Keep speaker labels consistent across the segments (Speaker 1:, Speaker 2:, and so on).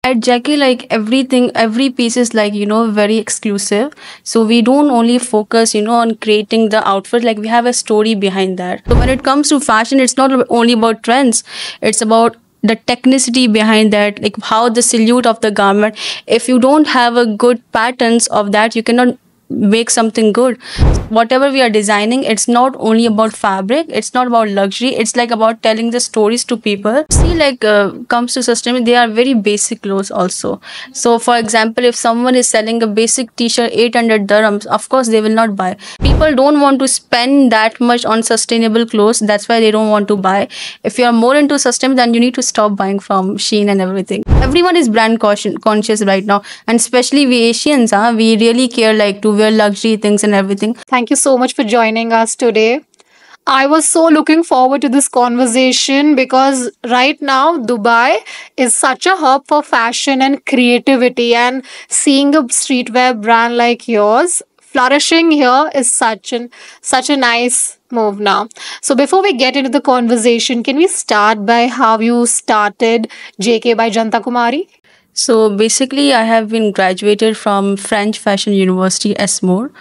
Speaker 1: At Jackie, like everything, every piece is like, very exclusive. So we don't only focus, on creating the outfit, like we have a story behind that. So when it comes to fashion, it's not only about trends, it's about the technicity behind that, like how the silhouette of the garment. If you don't have a good patterns of that, you cannot make something good. Whatever we are designing, it's not only about fabric, it's not about luxury, it's like about telling the stories to people. See, like comes to sustainability, they are very basic clothes also. So for example, if someone is selling a basic t-shirt 800 dirhams, of course they will not buy. People don't want to spend that much on sustainable clothes, that's why they don't want to buy. If you are more into sustainable, then you need to stop buying from Shein and everything. Everyone is brand conscious right now, and especially we Asians, we really care like to wear luxury things and everything.
Speaker 2: Thank you so much for joining us today. I was so looking forward to this conversation because right now Dubai is such a hub for fashion and creativity, and seeing a streetwear brand like yours flourishing here is such a nice move now. So before we get into the conversation, can we start by how you started JK by Janta Kumari?
Speaker 1: So basically, I have been graduated from French Fashion University, Esmore.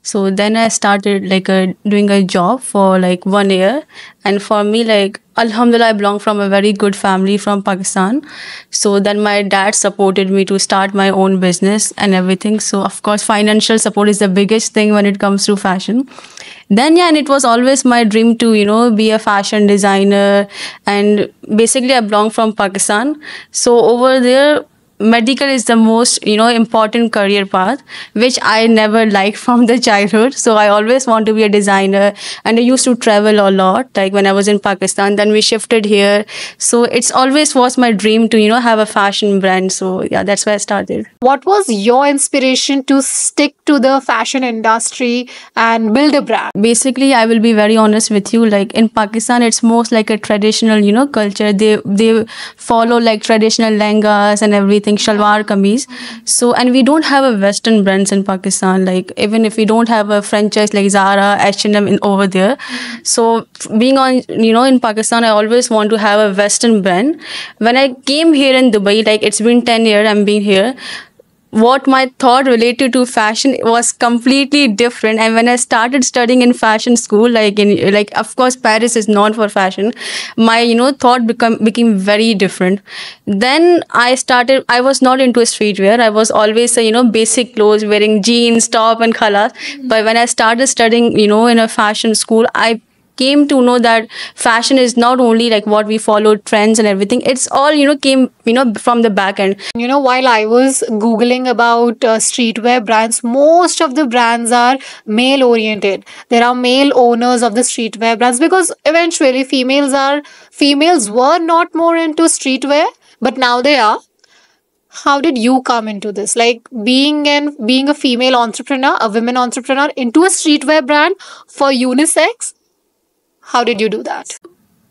Speaker 1: So then I started like doing a job for like 1 year. And for me, like, Alhamdulillah, I belong from a very good family from Pakistan. So then my dad supported me to start my own business and everything. So of course, financial support is the biggest thing when it comes to fashion. Then yeah, and it was always my dream to, be a fashion designer. And basically, I belong from Pakistan. So over there, medical is the most important career path, which I never liked from the childhood. So I always want to be a designer, and I used to travel a lot like when I was in Pakistan. Then we shifted here, so it's always was my dream to have a fashion brand. So yeah, that's why I started.
Speaker 2: What was your inspiration to stick to the fashion industry and build a brand?
Speaker 1: Basically, I will be very honest with you, like in Pakistan it's most like a traditional culture. They follow like traditional lehengas and everything, shalwar kameez. So, and we don't have a western brands in Pakistan, like even if we don't have a franchise like Zara, H&M in over there. So being on in Pakistan, I always want to have a western brand. When I came here in Dubai, like it's been 10 years I'm being here, what my thought related to fashion was completely different. And when I started studying in fashion school, like of course Paris is known for fashion, my thought became very different. Then I was not into streetwear. I was always basic clothes, wearing jeans, top and khalas. But when I started studying in a fashion school, I came to know that fashion is not only like what we follow trends and everything, it's all came from the back end.
Speaker 2: While I was googling about streetwear brands, most of the brands are male oriented. There are male owners of the streetwear brands because eventually females were not more into streetwear, but now they are. How did you come into this, like being a female entrepreneur, a women entrepreneur, into a streetwear brand for unisex? How did you do that?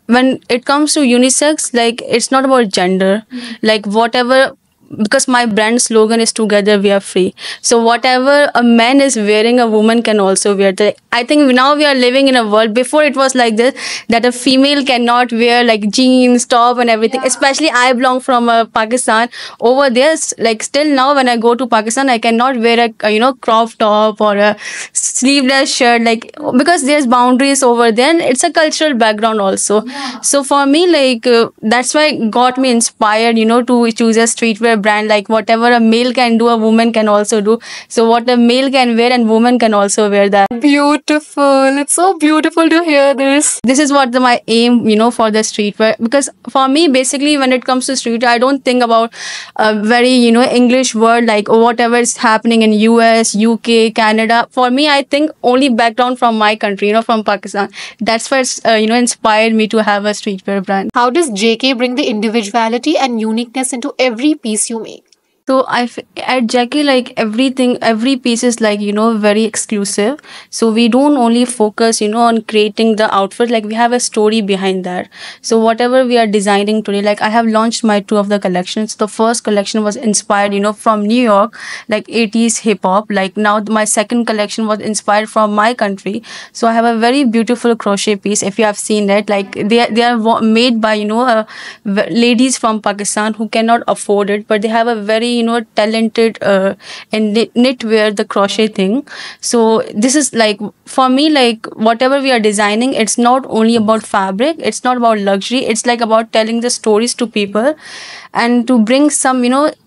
Speaker 1: When it comes to unisex, like it's not about gender, like whatever, because my brand slogan is together we are free. So whatever a man is wearing, a woman can also wear that. I think now we are living in a world, before it was like this, that a female cannot wear like jeans, top and everything. Yeah. Especially I belong from Pakistan. Over there, like still now when I go to Pakistan, I cannot wear a crop top or a sleeveless shirt, like because there's boundaries over there, and it's a cultural background also. Yeah. So for me, like that's why it got me inspired to choose a streetwear brand. Like whatever a male can do, a woman can also do. So what a male can wear, and woman can also wear that.
Speaker 2: Beautiful. It's so beautiful to hear this.
Speaker 1: This is what my aim for the streetwear, because for me basically when it comes to streetwear, I don't think about a very English word like whatever is happening in US, UK, Canada. For me, I think only background from my country, from Pakistan. That's why it's inspired me to have a streetwear brand.
Speaker 2: How does JK bring the individuality and uniqueness into every piece you make?
Speaker 1: So at Jackie, like everything, every piece is like, very exclusive. So we don't only focus, on creating the outfit. Like we have a story behind that. So whatever we are designing today, like I have launched my two of the collections. The first collection was inspired, from New York, like 80s hip hop. Like now my second collection was inspired from my country. So I have a very beautiful crochet piece. If you have seen it, like they are made by, ladies from Pakistan who cannot afford it, but they have a very, talented and knitwear, the crochet thing. So this is like, for me, like whatever we are designing, it's not only about fabric, it's not about luxury, it's like about telling the stories to people, and to bring some,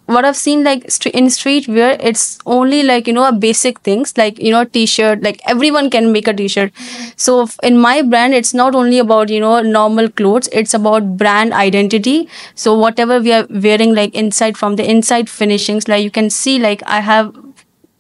Speaker 1: what I've seen, like in streetwear, it's only like, a basic things like, t-shirt, like everyone can make a t-shirt. So in my brand, it's not only about, normal clothes, it's about brand identity. So whatever we are wearing, like inside, from the inside finishings, like you can see, like I have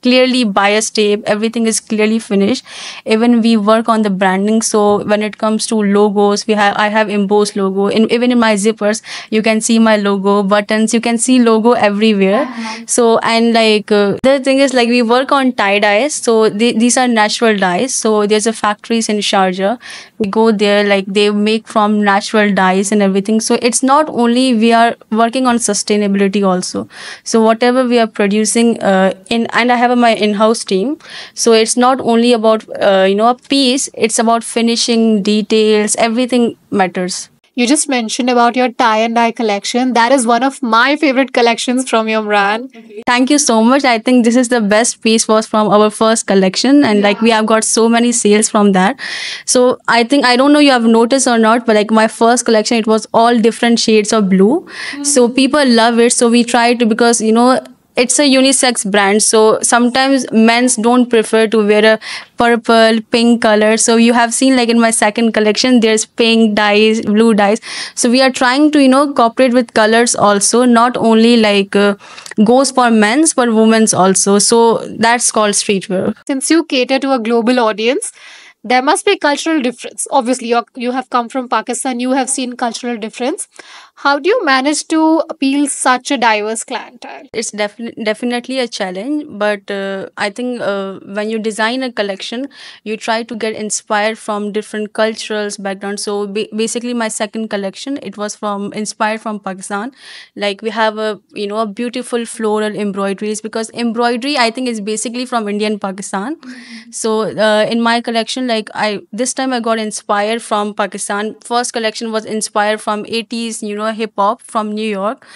Speaker 1: clearly bias tape, everything is clearly finished. Even we work on the branding. So when it comes to logos, I have embossed logo, and even in my zippers you can see my logo, buttons, you can see logo everywhere. So, and like the thing is, like we work on tie dyes. So these are natural dyes. So there's a factories in Sharjah, we go there, like they make from natural dyes and everything. So it's not only, we are working on sustainability also. So whatever we are producing, in and I have my in-house team. So it's not only about, a piece, it's about finishing details, everything matters.
Speaker 2: You just mentioned about your tie and dye collection. That is one of my favorite collections from your brand.
Speaker 1: Thank you so much. I think this is the best piece was from our first collection, and like we have got so many sales from that. So I think, I don't know you have noticed or not, but like my first collection, it was all different shades of blue. So people love it. So we try to, because it's a unisex brand, so sometimes men's don't prefer to wear a purple, pink color. So you have seen, like in my second collection, there's pink dyes, blue dyes. So we are trying to, cooperate with colors also, not only like goes for men's but women's also. So that's called streetwear.
Speaker 2: Since you cater to a global audience, there must be cultural difference. Obviously, you have come from Pakistan, you have seen cultural difference. How do you manage to appeal such a diverse clientele?
Speaker 1: It's definitely a challenge, but I think when you design a collection, you try to get inspired from different cultural backgrounds. So basically my second collection, it was from inspired from Pakistan. Like we have a, a beautiful floral embroideries, because embroidery, I think, is basically from India and Pakistan. So in my collection, like I this time I got inspired from Pakistan. First collection was inspired from 80s, hip hop from New York.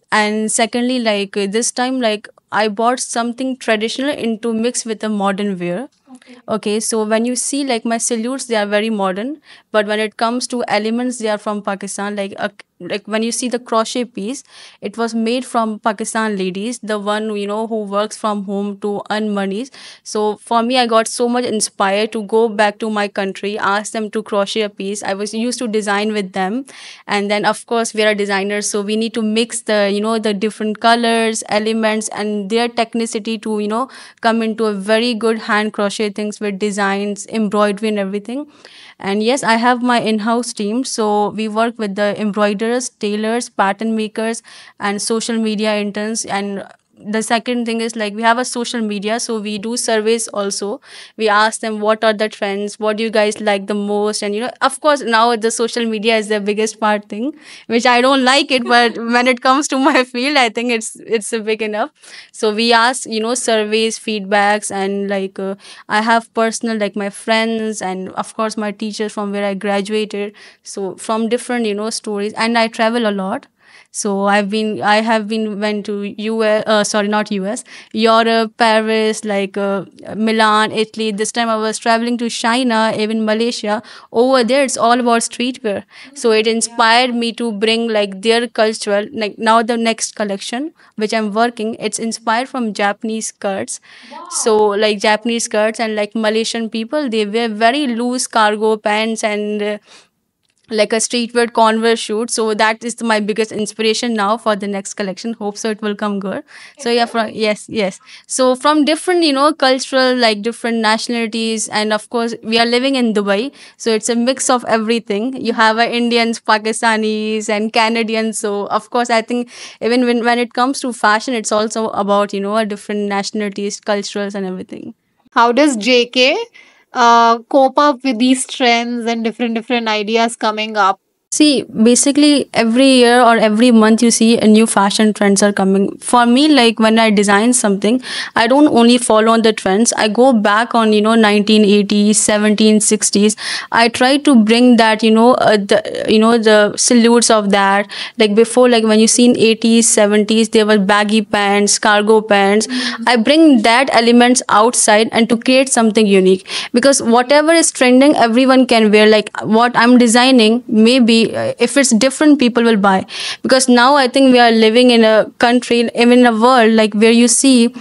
Speaker 1: And secondly, like this time, like I bought something traditional into mix with the modern wear. Okay, so when you see, like my salutes, they are very modern, but when it comes to elements, they are from Pakistan. Like when you see the crochet piece, it was made from Pakistan ladies, the one, who works from home to earn monies. So for me, I got so much inspired to go back to my country, ask them to crochet a piece. I was used to design with them, and then of course we are designers, so we need to mix the, the different colors, elements, and their technicity to, come into a very good hand crochet things with designs, embroidery, and everything. And yes, I have my in-house team, so we work with the embroiderers, tailors, pattern makers, and social media interns. And the second thing is, like we have a social media, so we do surveys also. We ask them what are the trends, what do you guys like the most. And of course now the social media is the biggest part thing, which I don't like it, but when it comes to my field, I think it's a big enough. So we ask, surveys, feedbacks, and like I have personal, like my friends, and of course my teachers from where I graduated. So from different, stories. And I travel a lot. So I have been went to US, sorry, not US, Europe, Paris, like Milan, Italy. This time I was traveling to China, even Malaysia. Over there, it's all about streetwear. So it inspired me to bring like their cultural. Like now the next collection which I'm working, it's inspired from Japanese skirts. So like Japanese skirts, and like Malaysian people, they wear very loose cargo pants, and like a streetwear Converse shoot. So that is my biggest inspiration now for the next collection. Hope so it will come good. So yeah, from yes, yes. So from different, cultural, like different nationalities, and of course we are living in Dubai. So it's a mix of everything. You have Indians, Pakistanis, and Canadians. So of course I think even when it comes to fashion, it's also about a different nationalities, cultures, and everything.
Speaker 2: How does JK cope up with these trends and different ideas coming up?
Speaker 1: See, basically every year or every month you see a new fashion trends are coming. For me, like when I design something, I don't only follow on the trends. I go back on 1980s, 1760s. I try to bring that the silhouettes of that. Like before, like when you see in 80s, 70s, there were baggy pants, cargo pants. I bring that elements outside and to create something unique, because whatever is trending, everyone can wear. Like what I'm designing, maybe if it's different, people will buy. Because now I think we are living in a country, even in a world, like where you see,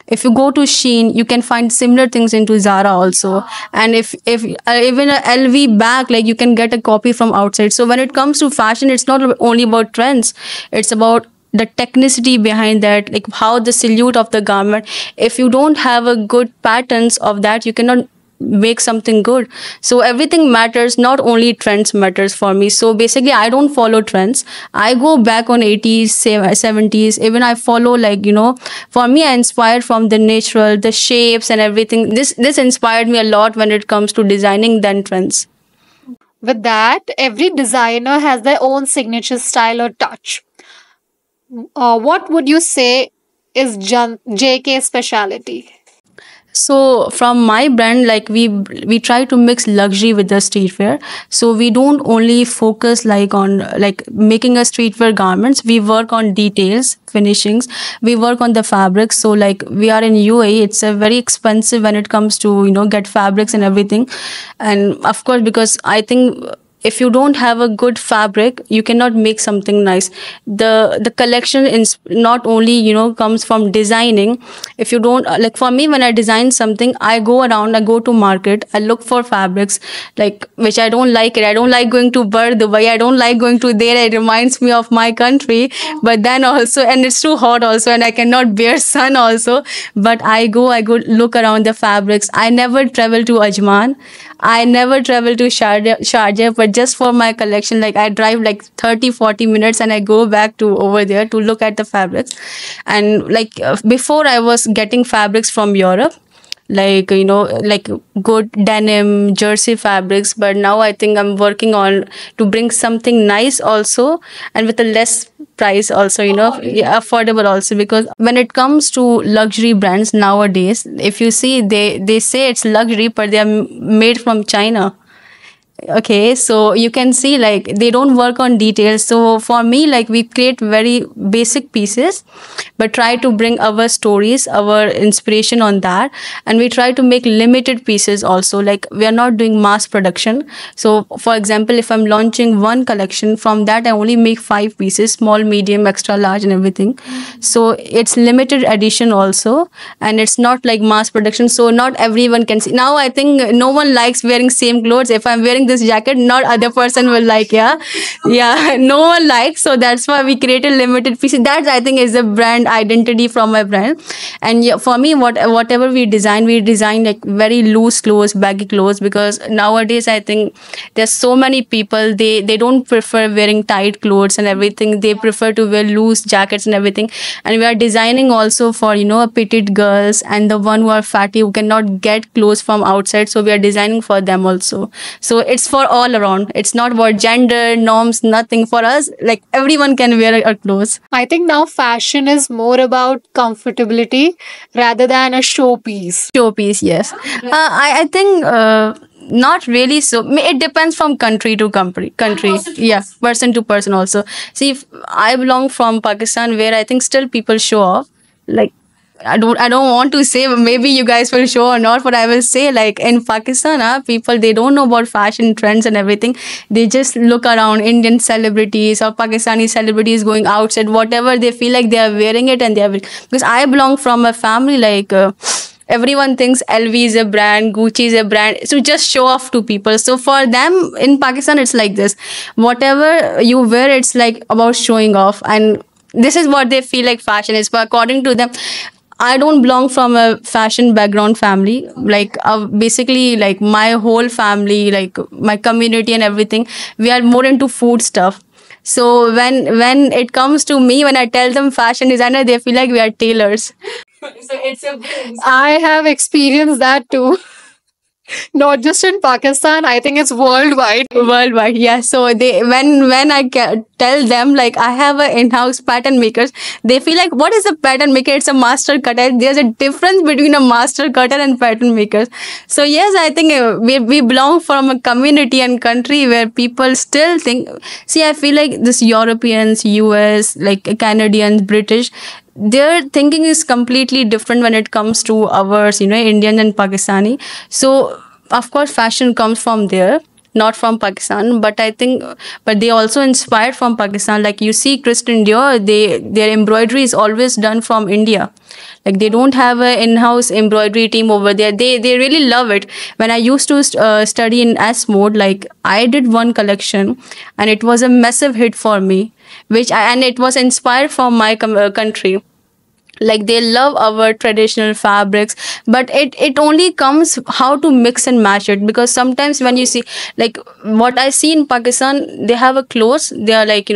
Speaker 1: if you go to Shein, you can find similar things into Zara also. And if even a LV bag, like you can get a copy from outside. So when it comes to fashion, it's not only about trends, it's about the technicity behind that, like how the silhouette of the garment. If you don't have a good patterns of that, you cannot make something good. So everything matters, not only trends matters for me. So basically I don't follow trends. I go back on 80s, 70s. Even I follow, like for me, I inspired from the natural, the shapes and everything. This inspired me a lot when it comes to designing than trends.
Speaker 2: With that, every designer has their own signature style or touch. What would you say is JK's speciality?
Speaker 1: So from my brand, like we try to mix luxury with the streetwear. So we don't only focus like on like making a streetwear garments. We work on details, finishings. We work on the fabrics. So like we are in UAE, it's a very expensive when it comes to get fabrics and everything. And of course, because I think if you don't have a good fabric, you cannot make something nice. The collection is not only comes from designing. If you don't like, for me, when I design something, I go around, I go to market, I look for fabrics like which I don't like it. I don't like going to Dubai, I don't like going to there. It reminds me of my country. But then also, and it's too hot also, and I cannot bear sun also. But I go look around the fabrics. I never travel to Ajman, I never travel to Sharjah, but just for my collection, like I drive like 30-40 minutes and I go back to over there to look at the fabrics. And like before, I was getting fabrics from Europe, like like good denim jersey fabrics. But now I think I'm working on to bring something nice also, and with a less price also, yeah, affordable also. Because when it comes to luxury brands nowadays, if you see, they say it's luxury, but they are made from China. Okay, so you can see like they don't work on details. So for me, like we create very basic pieces, but try to bring our stories, our inspiration on that. And we try to make limited pieces also. Like we are not doing mass production. So for example, if I'm launching one collection, from that I only make 5 pieces, small, medium, extra large and everything. So it's limited edition also, and it's not like mass production. So not everyone can see. Now I think no one likes wearing same clothes. If I'm wearing this jacket, not other person will like. Yeah, no one likes. So that's why we created limited pieces. That I think is the brand identity from my brand. And yeah, for me, whatever we design like very loose clothes, baggy clothes. Because nowadays I think there's so many people, they don't prefer wearing tight clothes and everything. They prefer to wear loose jackets and everything. And we are designing also for petite girls and the one who are fatty, who cannot get clothes from outside. So we are designing for them also. So it's for all around. It's not about gender norms, nothing. For us, like everyone can wear our clothes.
Speaker 2: I think now fashion is more about comfortability rather than a showpiece.
Speaker 1: Showpiece, yes. I think not really. So it depends from country to country. Yeah, person to person also. See, if I belong from Pakistan, where I think still people show off. Like I don't want to say, maybe you guys will show or not, but I will say like in Pakistan, people, they don't know about fashion trends and everything. They just look around Indian celebrities or Pakistani celebrities going outside, whatever they feel like they are wearing it, and they are, because I belong from a family like everyone thinks LV is a brand, Gucci is a brand, so just show off to people. So for them in Pakistan it's like this, whatever you wear it's like about showing off, and this is what they feel like fashion is. But according to them, I don't belong from a fashion background family. Like basically, like my whole family, like my community and everything, we are more into food stuff. So when it comes to me, when I tell them fashion designer, they feel like we are tailors. So it's a
Speaker 2: I have experienced that too. Not just in Pakistan, I think it's worldwide.
Speaker 1: worldwide, yeah. So they when I tell them like I have a in-house pattern makers, they feel like, what is a pattern maker? It's a master cutter. There's a difference between a master cutter and pattern makers. So yes, I think we belong from a community and country where people still think, see, I feel like this Europeans, US, like Canadians, British, their thinking is completely different when it comes to ours, Indian and Pakistani. So of course fashion comes from there, not from Pakistan. But I think, but they also inspired from Pakistan. Like you see Christian Dior, their embroidery is always done from India. Like they don't have an in-house embroidery team over there. They really love it. When I used to study in S mode, like I did one collection and it was a massive hit for me, and it was inspired from my country. Like they love our traditional fabrics, but it only comes how to mix and match it. Because sometimes when you see, like what I see in Pakistan, they have a clothes, they are like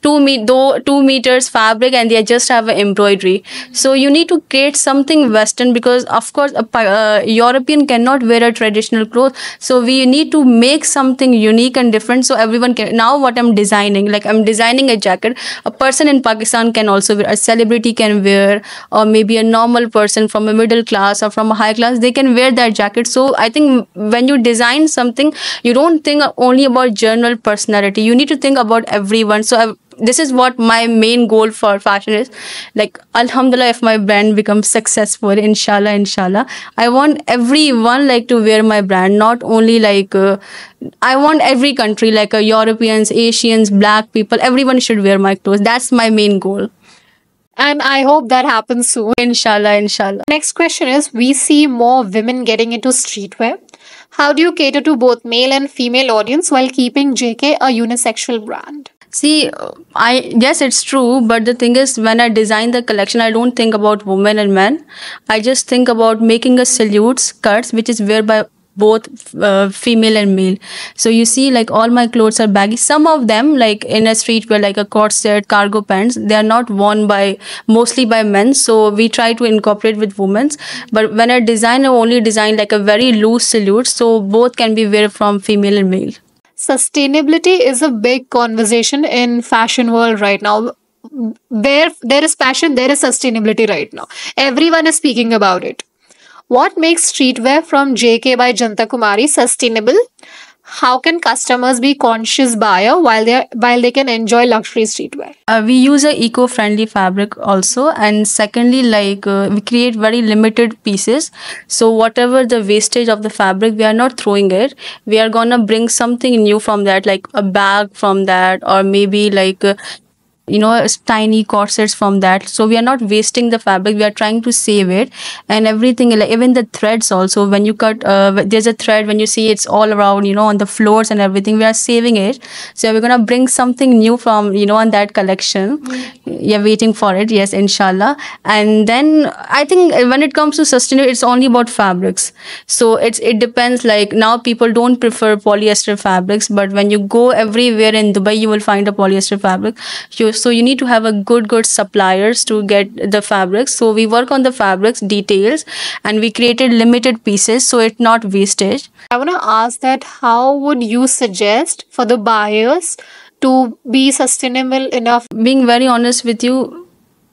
Speaker 1: 2 meters fabric, and they just have an embroidery. So you need to create something Western, because of course a European cannot wear a traditional clothes. So we need to make something unique and different, so everyone can. Now what I'm designing, like I'm designing a jacket a person in Pakistan can also wear, a celebrity can wear, or maybe a normal person from a middle class or from a high class, they can wear that jacket. So I think when you design something, you don't think only about general personality, you need to think about everyone. So this is what my main goal for fashion is. Like alhamdulillah, if my brand becomes successful, inshallah, I want everyone like to wear my brand. Not only like I want every country, like Europeans, Asians, black people, everyone should wear my clothes. That's my main goal.
Speaker 2: And I hope that happens soon.
Speaker 1: Inshallah.
Speaker 2: Next question is, we see more women getting into streetwear. How do you cater to both male and female audience while keeping JK a unisexual brand?
Speaker 1: See, yes, it's true, but the thing is, when I design the collection, I don't think about women and men. I just think about making a silhouette skirts, which is worn by both female and male. So you see, like all my clothes are baggy. Some of them, like in a streetwear, like a corset, cargo pants, they are not worn mostly by men. So we try to incorporate with women's. But when I design, I only design like a very loose silhouette, so both can be worn from female and male.
Speaker 2: Sustainability is a big conversation in fashion world right now. Where there is passion, there is sustainability right now. Everyone is speaking about it. What makes streetwear from JK by Janta Kumari sustainable? How can customers be conscious buyer while they can enjoy luxury streetwear?
Speaker 1: We use a eco-friendly fabric also, and secondly, like we create very limited pieces. So whatever the wastage of the fabric, we are not throwing it. We are gonna bring something new from that, like a bag from that, or maybe like tiny corsets from that. So we are not wasting the fabric, we are trying to save it. And everything, like even the threads also, when you cut there's a thread, when you see it's all around on the floors and everything, we are saving it. So we're gonna bring something new from on that collection. You're waiting for it, yes, inshallah. And then I think when it comes to sustainability, it's only about fabrics. So it depends, like now people don't prefer polyester fabrics, but when you go everywhere in Dubai, you will find a polyester fabric. So you need to have a good suppliers to get the fabrics. So we work on the fabrics details, and we created limited pieces, so it's not wastage.
Speaker 2: I want to ask that, how would you suggest for the buyers to be sustainable enough?
Speaker 1: Being very honest with you,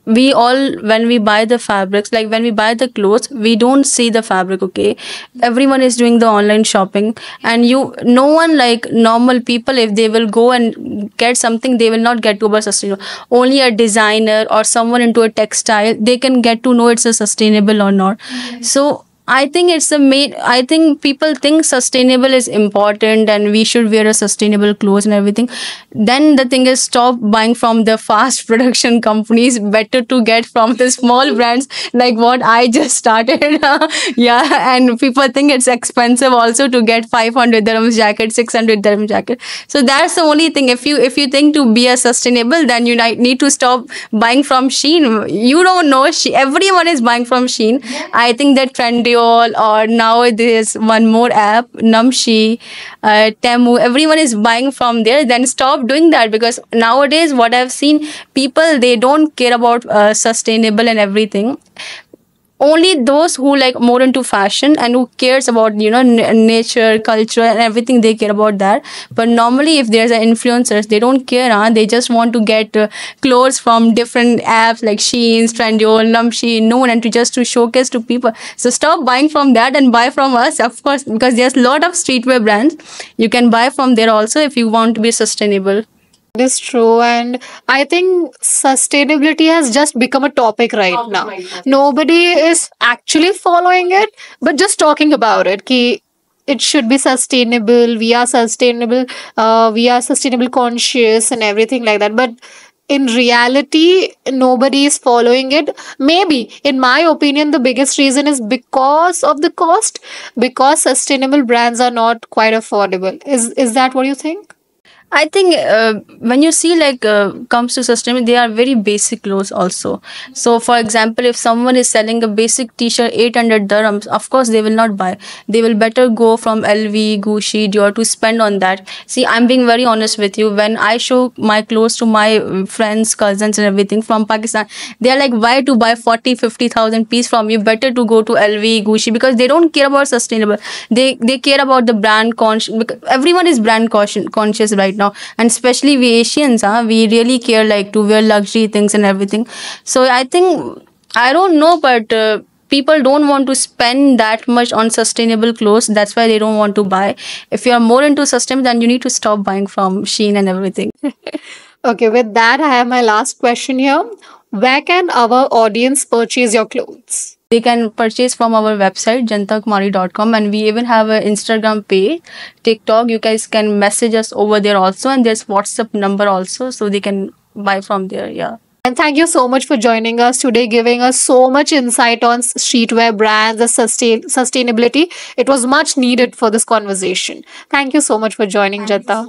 Speaker 1: we all, when we buy the fabrics, like when we buy the clothes, we don't see the fabric, okay? Everyone is doing the online shopping, and no one, like normal people, if they will go and get something, they will not get to a sustainable. Only a designer or someone into a textile, they can get to know it's a sustainable or not. So I think it's the main. I think people think sustainable is important and we should wear a sustainable clothes and everything. Then the thing is, stop buying from the fast production companies. Better to get from the small brands like what I just started. Yeah, and people think it's expensive also to get 500 dirhams jacket, 600 dirham jacket. So that's the only thing. If you think to be a sustainable, then you need to stop buying from Shein. You don't know. Everyone is buying from Shein. I think that Trendyol or now there's one more app, Namshi, Temu. Everyone is buying from there. Then stop doing that, because nowadays what I've seen, people they don't care about sustainable and everything. Only those who like more into fashion and who cares about nature, culture and everything, they care about that. But normally if there's an influencers, they don't care. They just want to get clothes from different apps like Shein, Trendyol, Namshi, Noon, and to showcase to people. So stop buying from that and buy from us, of course, because there's a lot of streetwear brands. You can buy from there also if you want to be sustainable.
Speaker 2: It is true, and I think sustainability has just become a topic right now. Nobody is actually following it, but just talking about it. Ki it should be sustainable. We are sustainable conscious and everything like that. But in reality, nobody is following it. Maybe, in my opinion, the biggest reason is because of the cost. Because sustainable brands are not quite affordable. Is that what you think?
Speaker 1: I think when you see like comes to sustainability, they are very basic clothes also. So, for example, if someone is selling a basic T-shirt 800 dirhams, of course they will not buy. They will better go from LV, Gucci, Dior to spend on that. See, I'm being very honest with you. When I show my clothes to my friends, cousins, and everything from Pakistan, they are like, "Why to buy 40, 50,000 piece from you? Better to go to LV, Gucci," because they don't care about sustainable. They care about the brand conscious. Everyone is brand conscious right now, and especially we Asians, we really care like to wear luxury things and everything. So I think, I don't know, but people don't want to spend that much on sustainable clothes. That's why they don't want to buy. If you are more into sustainable, then you need to stop buying from Shein and everything.
Speaker 2: Okay, with that, I have my last question here. Where can our audience purchase your clothes?
Speaker 1: They can purchase from our website, jantakumari.com, and we even have an Instagram page, TikTok. You guys can message us over there also, and there's WhatsApp number also, so they can buy from there. Yeah.
Speaker 2: And thank you so much for joining us today, giving us so much insight on streetwear brands, the sustainability. It was much needed for this conversation. Thank you so much for joining, Janta.